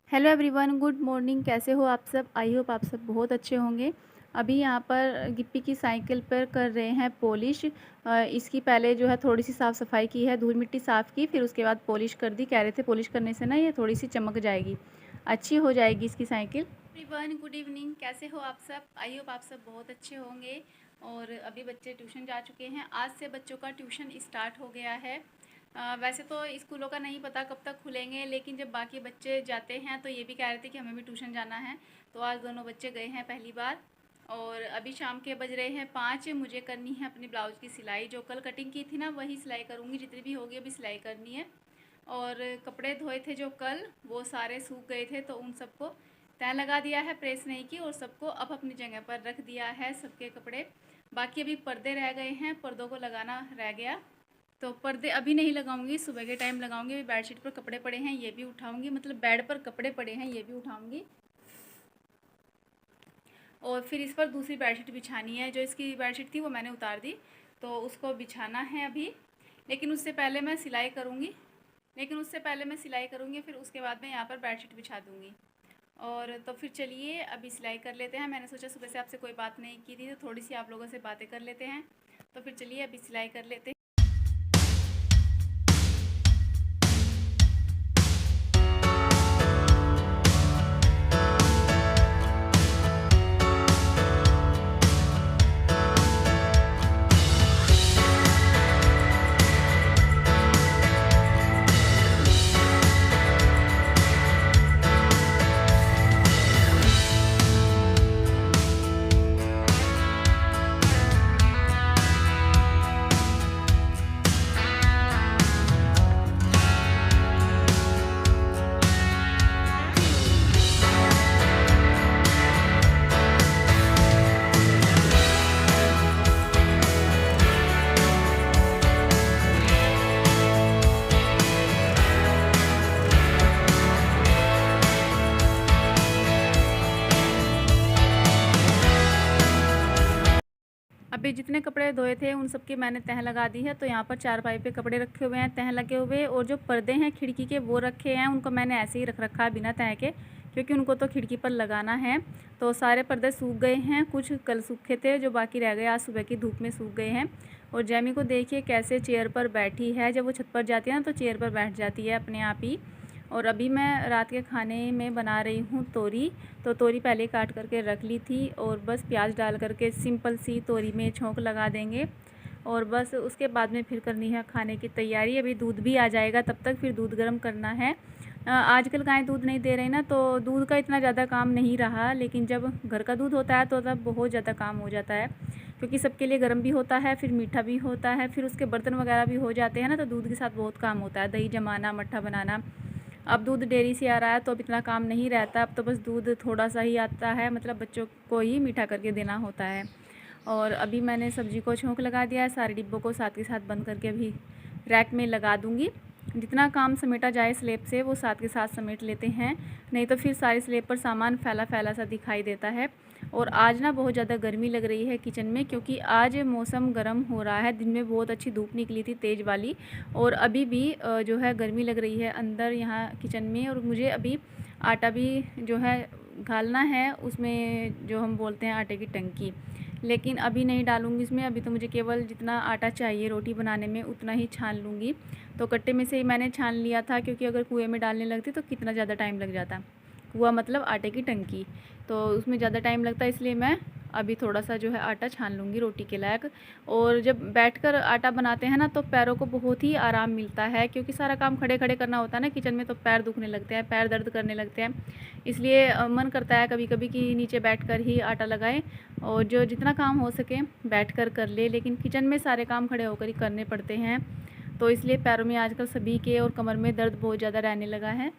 Hello everyone, good morning. कैसे हो आप सब? आई होप आप सब बहुत अच्छे होंगे। अभी यहाँ पर गिप्पी की साइकिल पर कर रहे हैं पॉलिश। इसकी पहले जो है थोड़ी सी साफ़ सफाई की है, धूल मिट्टी साफ़ की, फिर उसके बाद पॉलिश कर दी। कह रहे थे पॉलिश करने से ना ये थोड़ी सी चमक जाएगी, अच्छी हो जाएगी इसकी साइकिल। एवरीवन गुड इवनिंग, कैसे हो आप सब? आई होप आप सब बहुत अच्छे होंगे। और अभी बच्चे ट्यूशन जा चुके हैं। आज से बच्चों का ट्यूशन स्टार्ट हो गया है। वैसे तो स्कूलों का नहीं पता कब तक खुलेंगे, लेकिन जब बाकी बच्चे जाते हैं तो ये भी कह रहे थे कि हमें भी ट्यूशन जाना है। तो आज दोनों बच्चे गए हैं पहली बार। और अभी शाम के बज रहे हैं 5। मुझे करनी है अपनी ब्लाउज़ की सिलाई। जो कल कटिंग की थी ना वही सिलाई करूँगी, जितनी भी होगी अभी सिलाई करनी है। और कपड़े धोए थे जो कल, वो सारे सूख गए थे तो उन सबको तय लगा दिया है, प्रेस नहीं की, और सबको अब अपनी जगह पर रख दिया है सबके कपड़े। बाकी अभी पर्दे रह गए हैं, पर्दों को लगाना रह गया। तो पर्दे अभी नहीं लगाऊंगी, सुबह के टाइम लगाऊंगी। अभी बेडशीट पर कपड़े पड़े हैं ये भी उठाऊंगी, मतलब बेड पर कपड़े पड़े हैं ये भी उठाऊंगी। और फिर इस पर दूसरी बेडशीट बिछानी है। जो इसकी बेडशीट थी वो मैंने उतार दी, तो उसको बिछाना है अभी। लेकिन उससे पहले मैं सिलाई करूँगी फिर उसके बाद मैं यहाँ पर बेडशीट बिछा दूँगी। और तो फिर चलिए अभी सिलाई कर लेते हैं। मैंने सोचा सुबह से आपसे कोई बात नहीं की थी, तो थोड़ी सी आप लोगों से बातें कर लेते हैं। तो फिर चलिए अभी सिलाई कर लेते हैं। अभी जितने कपड़े धोए थे उन सब की मैंने तह लगा दी है। तो यहाँ पर चारपाई पे कपड़े रखे हुए हैं तह लगे हुए, और जो पर्दे हैं खिड़की के वो रखे हैं, उनको मैंने ऐसे ही रख रखा है बिना तह के, क्योंकि उनको तो खिड़की पर लगाना है। तो सारे पर्दे सूख गए हैं, कुछ कल सूखे थे, जो बाकी रह गए आज सुबह की धूप में सूख गए हैं। और जैमी को देखिए कैसे चेयर पर बैठी है। जब वो छत पर जाती है ना तो चेयर पर बैठ जाती है अपने आप ही। और अभी मैं रात के खाने में बना रही हूँ तोरी। तो तोरी पहले काट करके रख ली थी, और बस प्याज डाल करके सिंपल सी तोरी में छोंक लगा देंगे। और बस उसके बाद में फिर करनी है खाने की तैयारी। अभी दूध भी आ जाएगा, तब तक फिर दूध गर्म करना है। आजकल गाय दूध नहीं दे रही ना, तो दूध का इतना ज़्यादा काम नहीं रहा, लेकिन जब घर का दूध होता है तो तब बहुत ज़्यादा काम हो जाता है, क्योंकि सबके लिए गर्म भी होता है, फिर मीठा भी होता है, फिर उसके बर्तन वगैरह भी हो जाते हैं ना। तो दूध के साथ बहुत काम होता है, दही जमाना, मट्ठा बनाना। अब दूध डेयरी से आ रहा है तो अब इतना काम नहीं रहता। अब तो बस दूध थोड़ा सा ही आता है, मतलब बच्चों को ही मीठा करके देना होता है। और अभी मैंने सब्ज़ी को छोंक लगा दिया है, सारे डिब्बों को साथ के साथ बंद करके अभी रैक में लगा दूँगी। जितना काम समेटा जाए स्लेब से वो साथ के साथ समेट लेते हैं, नहीं तो फिर सारे स्लेब पर सामान फैला फैला सा दिखाई देता है। और आज ना बहुत ज़्यादा गर्मी लग रही है किचन में, क्योंकि आज मौसम गर्म हो रहा है। दिन में बहुत अच्छी धूप निकली थी तेज़ वाली, और अभी भी जो है गर्मी लग रही है अंदर यहाँ किचन में। और मुझे अभी आटा भी जो है घालना है, उसमें जो हम बोलते हैं आटे की टंकी, लेकिन अभी नहीं डालूँगी इसमें। अभी तो मुझे केवल जितना आटा चाहिए रोटी बनाने में उतना ही छान लूँगी। तो कट्टे में से ही मैंने छान लिया था, क्योंकि अगर कुएँ में डालने लगती तो कितना ज़्यादा टाइम लग जाता। कुआँ मतलब आटे की टंकी, तो उसमें ज़्यादा टाइम लगता है, इसलिए मैं अभी थोड़ा सा जो है आटा छान लूँगी रोटी के लायक। और जब बैठकर आटा बनाते हैं ना तो पैरों को बहुत ही आराम मिलता है, क्योंकि सारा काम खड़े खड़े करना होता है ना किचन में, तो पैर दुखने लगते हैं, पैर दर्द करने लगते हैं। इसलिए मन करता है कभी कभी कि नीचे बैठकर ही आटा लगाएं, और जो जितना काम हो सके बैठकर कर ले, लेकिन किचन में सारे काम खड़े होकर ही करने पड़ते हैं। तो इसलिए पैरों में आजकल सभी के और कमर में दर्द बहुत ज़्यादा रहने लगा है।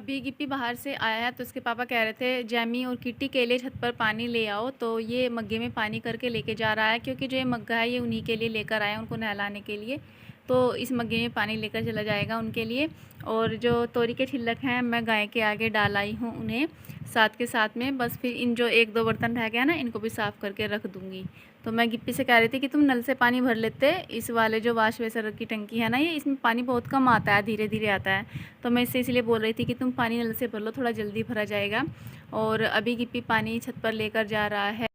अभी गिप्पी बाहर से आया है तो उसके पापा कह रहे थे जैमी और किट्टी के लिए छत पर पानी ले आओ, तो ये मग्गे में पानी करके लेके जा रहा है, क्योंकि जो ये मग्गा है ये उन्हीं के लिए लेकर आया उनको नहलाने के लिए। तो इस मग्गे में पानी लेकर चला जाएगा उनके लिए। और जो तोरी के छिलक हैं मैं गाय के आगे डाल आई हूँ उन्हें साथ के साथ में। बस फिर इन जो 1-2 बर्तन रह गया ना इनको भी साफ़ करके रख दूँगी। तो मैं गिप्पी से कह रही थी कि तुम नल से पानी भर लेते, इस वाले जो वाश बेसिन की टंकी है ना ये, इसमें पानी बहुत कम आता है, धीरे धीरे आता है। तो मैं इससे इसलिए बोल रही थी कि तुम पानी नल से भर लो, थोड़ा जल्दी भरा जाएगा। और अभी गिप्पी पानी छत पर लेकर जा रहा है।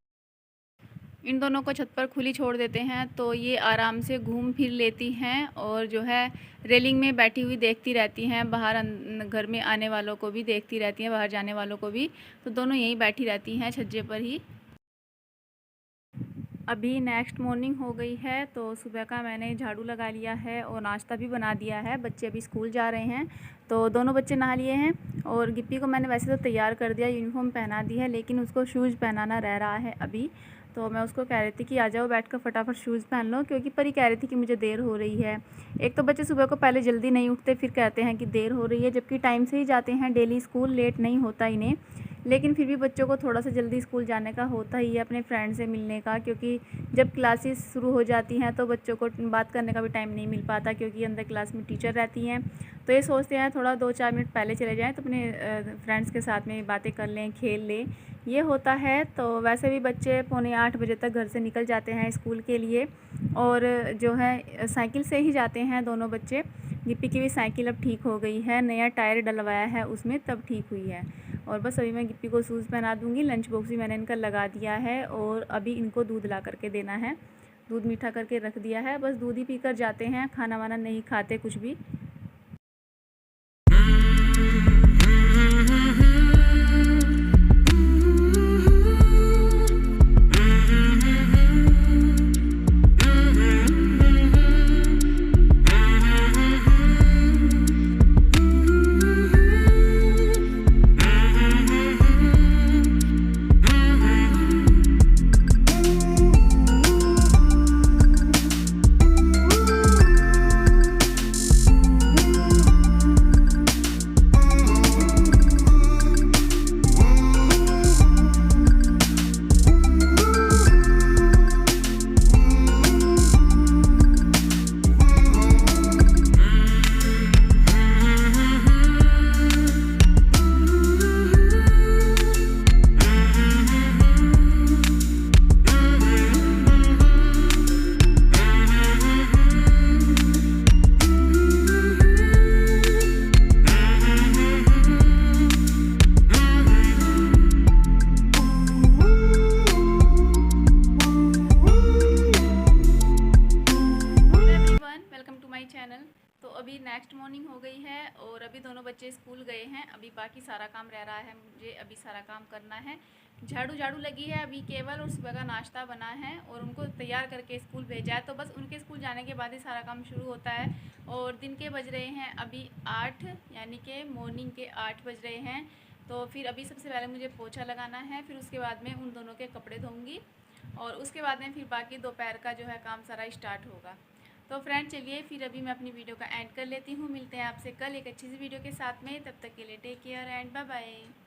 इन दोनों को छत पर खुली छोड़ देते हैं तो ये आराम से घूम फिर लेती हैं और जो है रेलिंग में बैठी हुई देखती रहती हैं, बाहर घर में आने वालों को भी देखती रहती हैं, बाहर जाने वालों को भी। तो दोनों यहीं बैठी रहती हैं छज्जे पर ही। अभी नेक्स्ट मॉर्निंग हो गई है तो सुबह का मैंने झाड़ू लगा लिया है और नाश्ता भी बना दिया है। बच्चे अभी स्कूल जा रहे हैं तो दोनों बच्चे नहा लिए हैं। और गिप्पी को मैंने वैसे तो तैयार कर दिया, यूनिफॉर्म पहना दी है, लेकिन उसको शूज़ पहनाना रह रहा है अभी। तो मैं उसको कह रही थी कि आ जाओ बैठकर फटाफट शूज़ पहन लो, क्योंकि परी कह रही थी कि मुझे देर हो रही है। एक तो बच्चे सुबह को पहले जल्दी नहीं उठते, फिर कहते हैं कि देर हो रही है, जबकि टाइम से ही जाते हैं डेली स्कूल, लेट नहीं होता इन्हें। लेकिन फिर भी बच्चों को थोड़ा सा जल्दी स्कूल जाने का होता ही है, अपने फ्रेंड से मिलने का, क्योंकि जब क्लासेस शुरू हो जाती हैं तो बच्चों को बात करने का भी टाइम नहीं मिल पाता, क्योंकि अंदर क्लास में टीचर रहती हैं। तो ये सोचते हैं थोड़ा 2-4 मिनट पहले चले जाएं तो अपने फ्रेंड्स के साथ में बातें कर लें, खेल लें, ये होता है। तो वैसे भी बच्चे 7:45 बजे तक घर से निकल जाते हैं स्कूल के लिए, और जो है साइकिल से ही जाते हैं दोनों बच्चे। गिप्पी की भी साइकिल अब ठीक हो गई है, नया टायर डलवाया है उसमें, तब ठीक हुई है। और बस अभी मैं गिप्पी को शूज़ पहना दूँगी, लंच बॉक्स भी मैंने इनका लगा दिया है, और अभी इनको दूध ला करके देना है। दूध मीठा करके रख दिया है, बस दूध ही पीकर जाते हैं, खाना वाना नहीं खाते कुछ भी। चैनल। तो अभी नेक्स्ट मॉर्निंग हो गई है और अभी दोनों बच्चे स्कूल गए हैं। अभी बाकी सारा काम रह रहा है, मुझे अभी सारा काम करना है। झाड़ू लगी है अभी केवल, और सुबह का नाश्ता बना है और उनको तैयार करके स्कूल भेजा है। तो बस उनके स्कूल जाने के बाद ही सारा काम शुरू होता है। और दिन के बज रहे हैं अभी 8, यानी कि मॉर्निंग के 8 बज रहे हैं। तो फिर अभी सबसे पहले मुझे पोछा लगाना है, फिर उसके बाद में उन दोनों के कपड़े धोऊँगी, और उसके बाद में फिर बाकी दोपहर का जो है काम सारा स्टार्ट होगा। तो फ्रेंड चलिए फिर अभी मैं अपनी वीडियो का एंड कर लेती हूँ। मिलते हैं आपसे कल एक अच्छी सी वीडियो के साथ में। तब तक के लिए take care and bye bye.